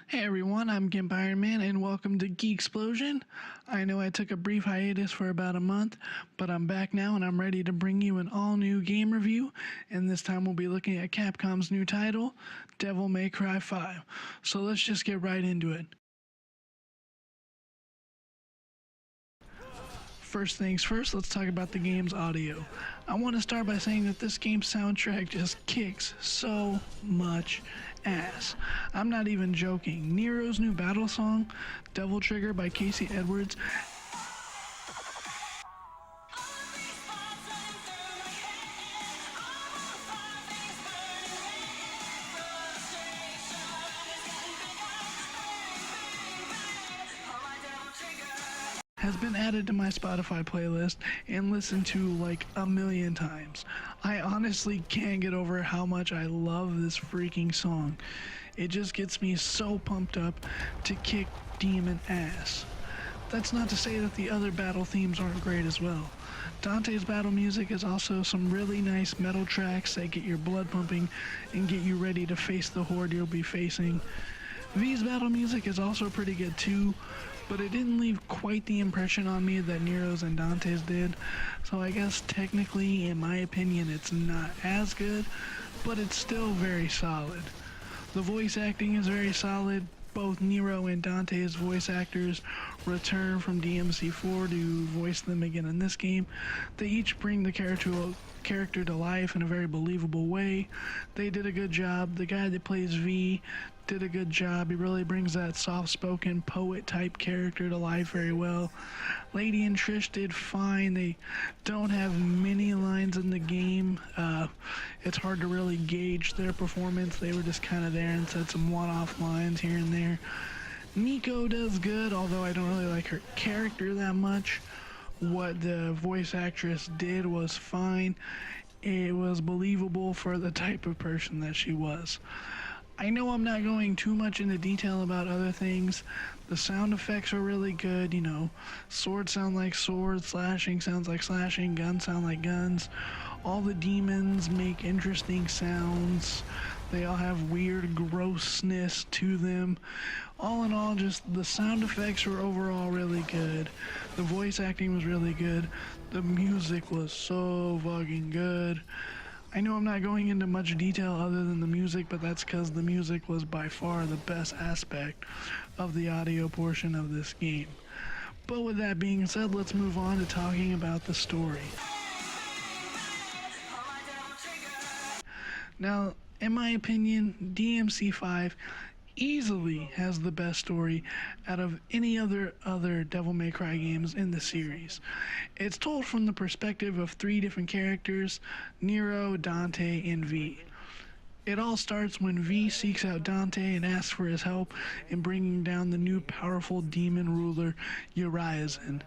Hey everyone, I'm Gimp Iron Man and welcome to Geek Explosion. I know I took a brief hiatus for about a month, but I'm back now and I'm ready to bring you an all-new game review, and this time we'll be looking at Capcom's new title, Devil May Cry 5. So let's just get right into it. First things first, let's talk about the game's audio. I want to start by saying that this game's soundtrack just kicks so much ass. I'm not even joking. Nero's new battle song, Devil Trigger by Casey Edwards, has been added to my Spotify playlist and listened to like a million times. I honestly can't get over how much I love this freaking song. It just gets me so pumped up to kick demon ass. That's not to say that the other battle themes aren't great as well. Dante's battle music is also some really nice metal tracks that get your blood pumping and get you ready to face the horde you'll be facing. V's battle music is also pretty good too, but it didn't leave quite the impression on me that Nero's and Dante's did, so I guess technically, in my opinion, it's not as good, but it's still very solid. The voice acting is very solid. Both Nero and Dante's voice actors return from DMC4 to voice them again in this game. They each bring the character to life in a very believable way. They did a good job. The guy that plays V did a good job. He really brings that soft-spoken poet type character to life very well. Lady and Trish did fine. They don't have many lines in the game. It's hard to really gauge their performance. They were just kind of there and said some one-off lines here and there. Nico does good, although I don't really like her character that much. What the voice actress did was fine. It was believable for the type of person that she was. I know I'm not going too much into detail about other things. The sound effects are really good, swords sound like swords, slashing sounds like slashing, guns sound like guns. All the demons make interesting sounds. They all have weird grossness to them. All in all, just the sound effects were overall really good. The voice acting was really good. The music was so fucking good. I know I'm not going into much detail other than the music, but that's because the music was by far the best aspect of the audio portion of this game. But with that being said, let's move on to talking about the story. Now, in my opinion, DMC5 easily has the best story out of any other Devil May Cry games in the series. It's told from the perspective of three different characters, Nero, Dante, and V. It all starts when V seeks out Dante and asks for his help in bringing down the new powerful demon ruler, Urizen.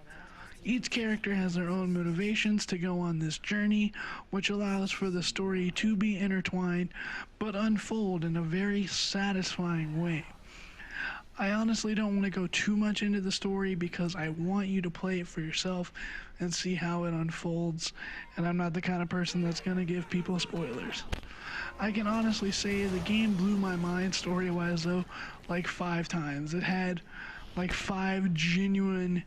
Each character has their own motivations to go on this journey, which allows for the story to be intertwined, but unfold in a very satisfying way. I honestly don't want to go too much into the story because I want you to play it for yourself and see how it unfolds, and I'm not the kind of person that's going to give people spoilers. I can honestly say the game blew my mind story-wise though, like 5 times. It had like 5 genuine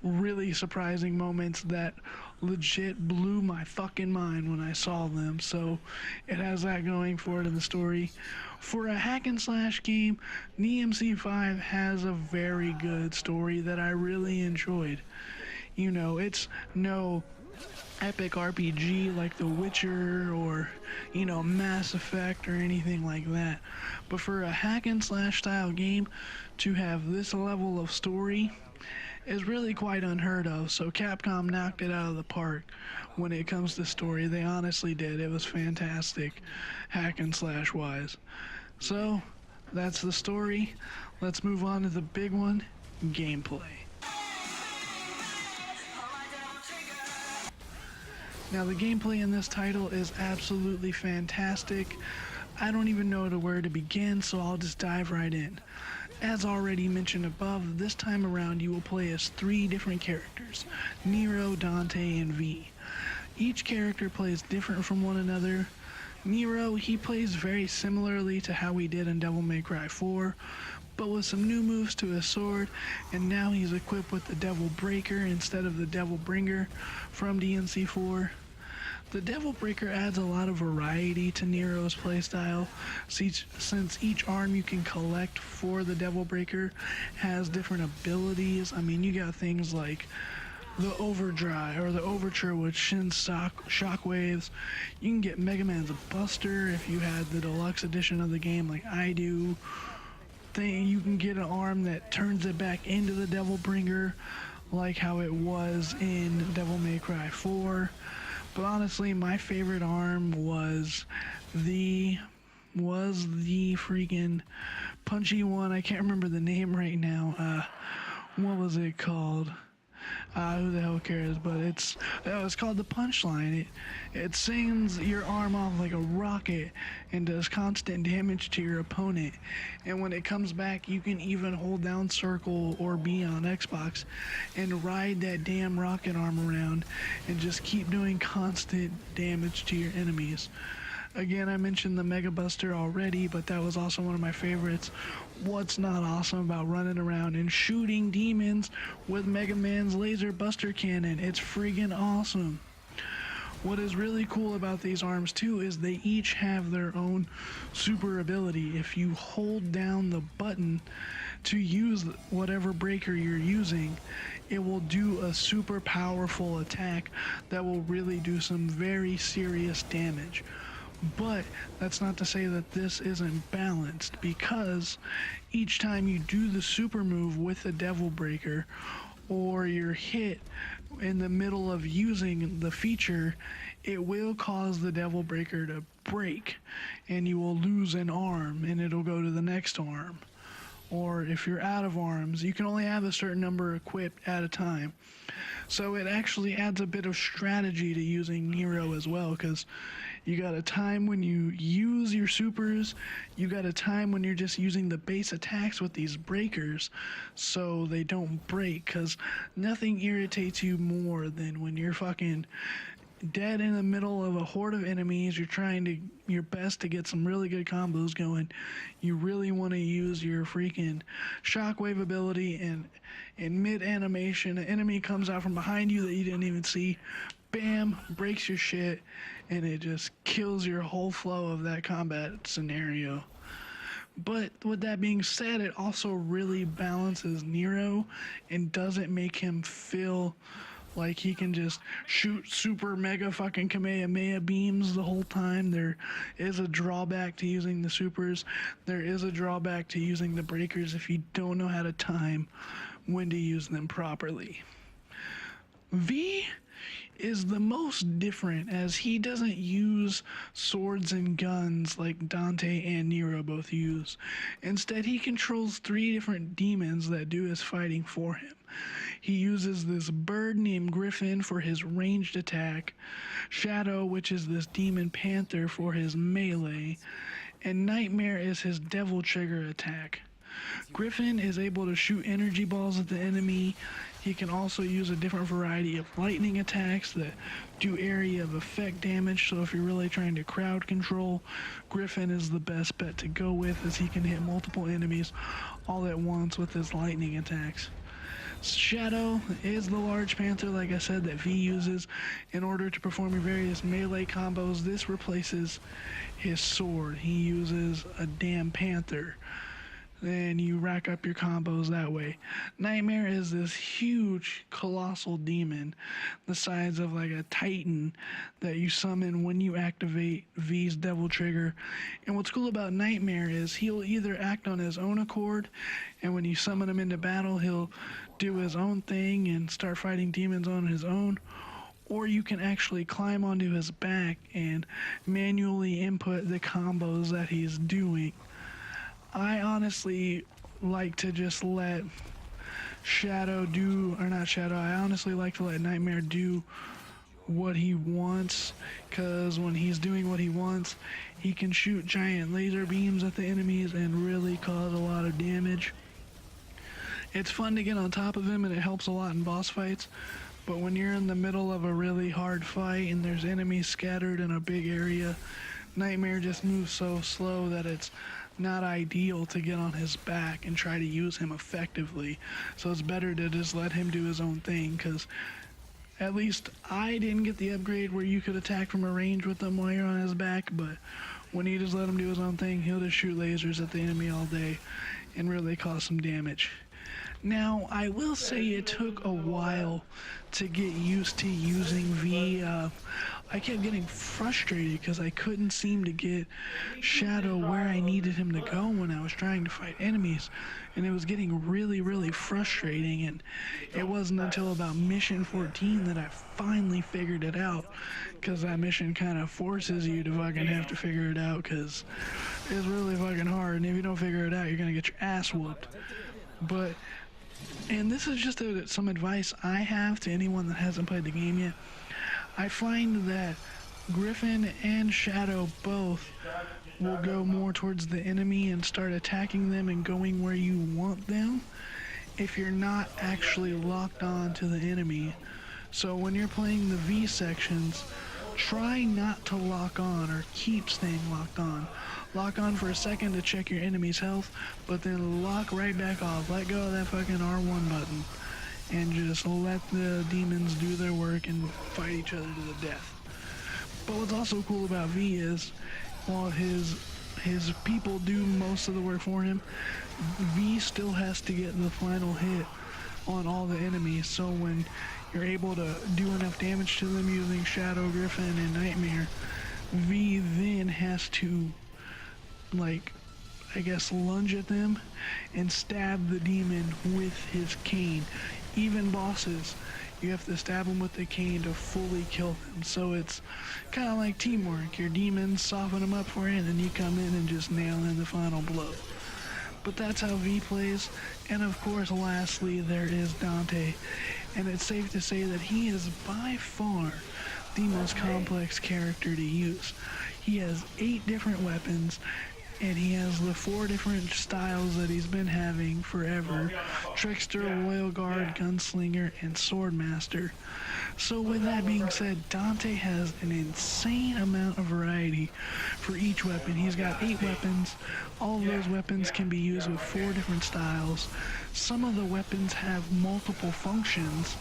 really surprising moments that legit blew my fucking mind when I saw them, so it has that going for it in the story. For a hack and slash game, DMC5 has a very good story that I really enjoyed. It's no epic RPG like The Witcher or, Mass Effect or anything like that. But for a hack and slash style game to have this level of story is really quite unheard of, so Capcom knocked it out of the park when it comes to story. They honestly did. It was fantastic, hack and slash wise. So, that's the story. Let's move on to the big one, gameplay. Now, the gameplay in this title is absolutely fantastic. I don't even know where to begin, so I'll just dive right in. As already mentioned above, this time around you will play as 3 different characters, Nero, Dante, and V. Each character plays different from one another. Nero, he plays very similarly to how he did in Devil May Cry 4, but with some new moves to his sword, and now he's equipped with the Devil Breaker instead of the Devil Bringer from DNC4. The Devil Breaker adds a lot of variety to Nero's playstyle, since each arm you can collect for the Devil Breaker has different abilities. I mean, you got things like the Overdrive or the Overture with Shin's shockwaves. You can get Mega Man's Buster if you had the deluxe edition of the game like I do. You can get an arm that turns it back into the Devil Bringer like how it was in Devil May Cry 4. But honestly, my favorite arm was the freaking punchy one. I can't remember the name right now. What was it called? Who the hell cares? But it's called the Punchline. It sends your arm off like a rocket and does constant damage to your opponent. And when it comes back, you can even hold down circle or B on Xbox and ride that damn rocket arm around and just keep doing constant damage to your enemies. Again, I mentioned the Mega Buster already, but that was also one of my favorites. What's not awesome about running around and shooting demons with Mega Man's Laser Buster Cannon? It's friggin' awesome. What is really cool about these arms too is they each have their own super ability. If you hold down the button to use whatever breaker you're using, it will do a super powerful attack that will really do some very serious damage. But that's not to say that this isn't balanced, because each time you do the super move with the Devil Breaker, or you're hit in the middle of using the feature, it will cause the Devil Breaker to break, and you will lose an arm, and it'll go to the next arm. Or if you're out of arms, you can only have a certain number equipped at a time. So it actually adds a bit of strategy to using Nero as well, because you got a time when you use your supers, you got a time when you're just using the base attacks with these breakers so they don't break, because nothing irritates you more than when you're fucking dead in the middle of a horde of enemies. You're trying your best to get some really good combos going. You really want to use your freaking shockwave ability, and in mid animation an enemy comes out from behind you that you didn't even see, bam, breaks your shit, and it just kills your whole flow of that combat scenario. But with that being said, it also really balances Nero and doesn't make him feel like he can just shoot super mega fucking Kamehameha beams the whole time. There is a drawback to using the supers. There is a drawback to using the breakers if you don't know how to time when to use them properly. V is the most different, as he doesn't use swords and guns like Dante and Nero both use. Instead, he controls 3 different demons that do his fighting for him. He uses this bird named Griffin for his ranged attack, Shadow, which is this demon panther, for his melee, and Nightmare is his devil trigger attack. Griffin is able to shoot energy balls at the enemy. He can also use a different variety of lightning attacks that do area of effect damage, so if you're really trying to crowd control, Griffin is the best bet to go with, as he can hit multiple enemies all at once with his lightning attacks. Shadow is the large panther, like I said, that V uses in order to perform your various melee combos. This replaces his sword. He uses a damn panther, and you rack up your combos that way. Nightmare is this huge, colossal demon the size of like a titan that you summon when you activate V's Devil Trigger. And what's cool about Nightmare is he'll either act on his own accord, and when you summon him into battle, he'll do his own thing and start fighting demons on his own, or you can actually climb onto his back and manually input the combos that he's doing. I honestly like to just let Shadow do, or not Shadow, I honestly like to let Nightmare do what he wants, because when he's doing what he wants, he can shoot giant laser beams at the enemies and really cause a lot of damage. It's fun to get on top of him, and it helps a lot in boss fights, but when you're in the middle of a really hard fight and there's enemies scattered in a big area, Nightmare just moves so slow that it's not ideal to get on his back and try to use him effectively. So it's better to just let him do his own thing, because at least I didn't get the upgrade where you could attack from a range with him while you're on his back, but when you just let him do his own thing, he'll just shoot lasers at the enemy all day and really cause some damage. Now, I will say it took a while to get used to using V. I kept getting frustrated because I couldn't seem to get Shadow where I needed him to go when I was trying to fight enemies. And it was getting really, really frustrating. And it wasn't until about mission 14 that I finally figured it out. Because that mission kind of forces you to fucking have to figure it out, because it's really fucking hard. And if you don't figure it out, you're going to get your ass whooped. And this is just some advice I have to anyone that hasn't played the game yet. I find that Griffin and Shadow both will go more towards the enemy and start attacking them and going where you want them if you're not actually locked on to the enemy. So when you're playing the V sections, try not to lock on or keep staying locked on. Lock on for a second to check your enemy's health, but then lock right back off. Let go of that fucking R1 button and just let the demons do their work and fight each other to the death. But what's also cool about V is, while his people do most of the work for him, V still has to get the final hit on all the enemies. So when you're able to do enough damage to them using Shadow, Griffin, and Nightmare, V then has to, like, I guess, lunge at them and stab the demon with his cane. Even bosses, you have to stab them with the cane to fully kill them. So it's kind of like teamwork. Your demons soften them up for you, and then you come in and just nail in the final blow. But that's how V plays. And of course, lastly, there is Dante. And it's safe to say that he is by far the most complex character to use. He has 8 different weapons, and he has the 4 different styles that he's been having forever: Trickster, Royal Guard, Gunslinger, and Swordmaster. So with that being said, Dante has an insane amount of variety for each weapon. He's got 8 weapons. All of those weapons can be used with 4 different styles. Some of the weapons have multiple functions.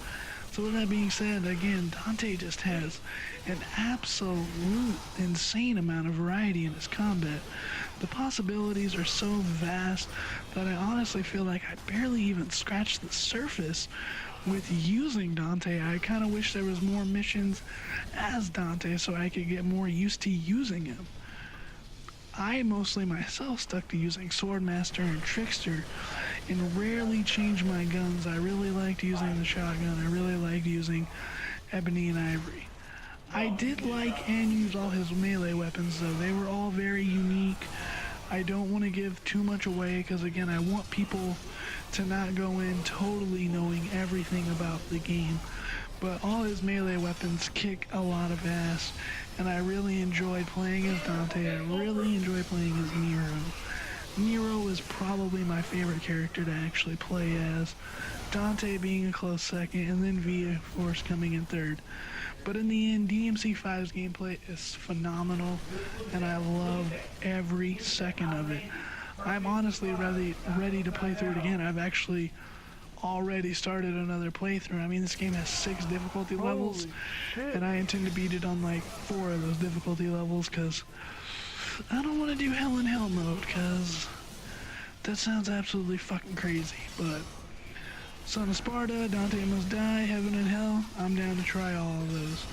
So with that being said, again, Dante just has an absolute insane amount of variety in his combat. The possibilities are so vast that I honestly feel like I barely even scratched the surface with using Dante. I kind of wish there was more missions as Dante so I could get more used to using him. I mostly myself stuck to using Swordmaster and Trickster and rarely change my guns. I really liked using the shotgun. I really liked using Ebony and Ivory. I did like and use all his melee weapons though. They were all very unique. I don't want to give too much away because again, I want people to not go in totally knowing everything about the game. But all his melee weapons kick a lot of ass, and I really enjoyed playing as Dante. I really enjoy playing as Nero. Nero is probably my favorite character to actually play as, Dante being a close second, and then V, of course, coming in third. But in the end, DMC5's gameplay is phenomenal, and I love every second of it. I'm honestly ready to play through it again. I've actually already started another playthrough. I mean, this game has 6 difficulty levels, and I intend to beat it on like 4 of those difficulty levels, because I don't want to do Hell in Hell mode, because that sounds absolutely fucking crazy. But Son of Sparta, Dante Must Die, Heaven and Hell, I'm down to try all of those.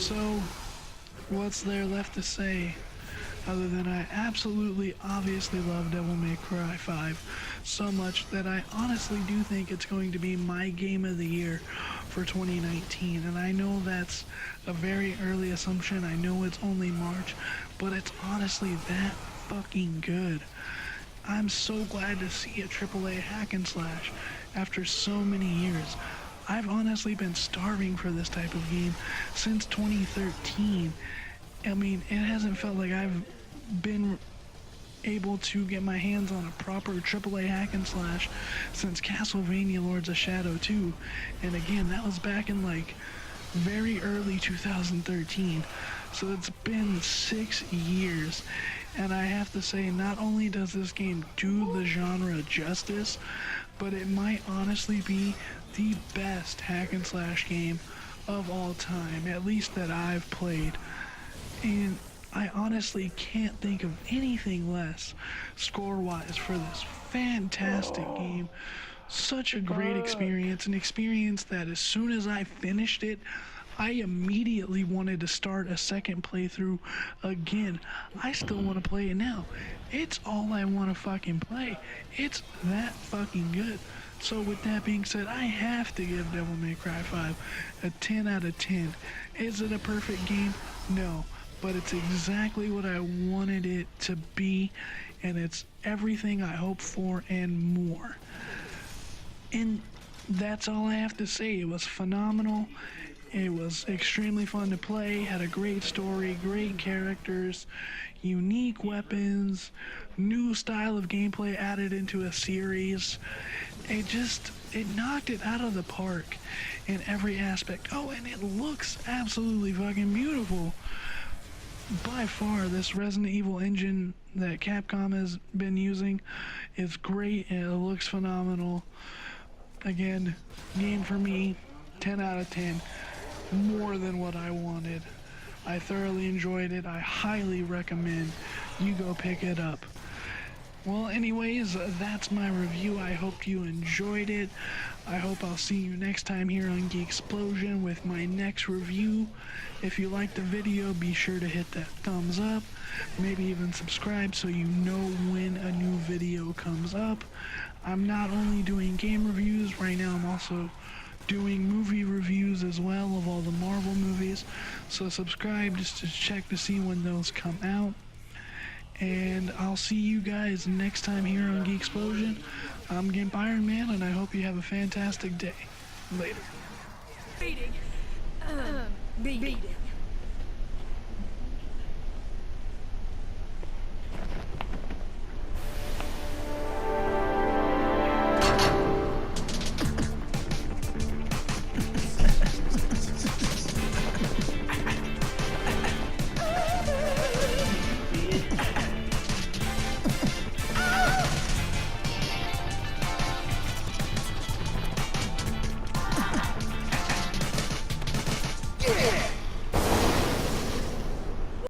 So what's there left to say other than I absolutely obviously love Devil May Cry 5 so much that I honestly do think it's going to be my game of the year for 2019. And I know that's a very early assumption. I know it's only March, but it's honestly that fucking good. I'm so glad to see a AAA hack and slash after so many years. I've honestly been starving for this type of game since 2013. I mean, it hasn't felt like I've been able to get my hands on a proper AAA hack and slash since Castlevania Lords of Shadow 2. And again, that was back in like very early 2013. So it's been 6 years. And I have to say, not only does this game do the genre justice, but it might honestly be the best hack and slash game of all time, at least that I've played. And I honestly can't think of anything less score-wise for this fantastic game. Such a great experience, an experience that as soon as I finished it, I immediately wanted to start a second playthrough again. I still want to play it now. It's all I want to fucking play. It's that fucking good. So with that being said, I have to give Devil May Cry 5 a 10 out of 10. Is it a perfect game? No. But it's exactly what I wanted it to be, and it's everything I hoped for and more. And that's all I have to say. It was phenomenal. It was extremely fun to play, had a great story, great characters, unique weapons, new style of gameplay added into a series. It knocked it out of the park in every aspect. Oh, and it looks absolutely fucking beautiful. By far, this Resident Evil engine that Capcom has been using is great and it looks phenomenal. Again, game for me, 10 out of 10. More than what I wanted. I thoroughly enjoyed it. I highly recommend you go pick it up. Well, anyways, that's my review. I hope you enjoyed it. I hope I'll see you next time here on Geeksplosion with my next review. If you liked the video, be sure to hit that thumbs up. Maybe even subscribe so you know when a new video comes up. I'm not only doing game reviews, right now I'm also doing movie reviews as well of all the Marvel movies, so subscribe just to check to see when those come out. And I'll see you guys next time here on Geeksplosion. I'm Gimp Iron Man, and I hope you have a fantastic day. Later. Beat it.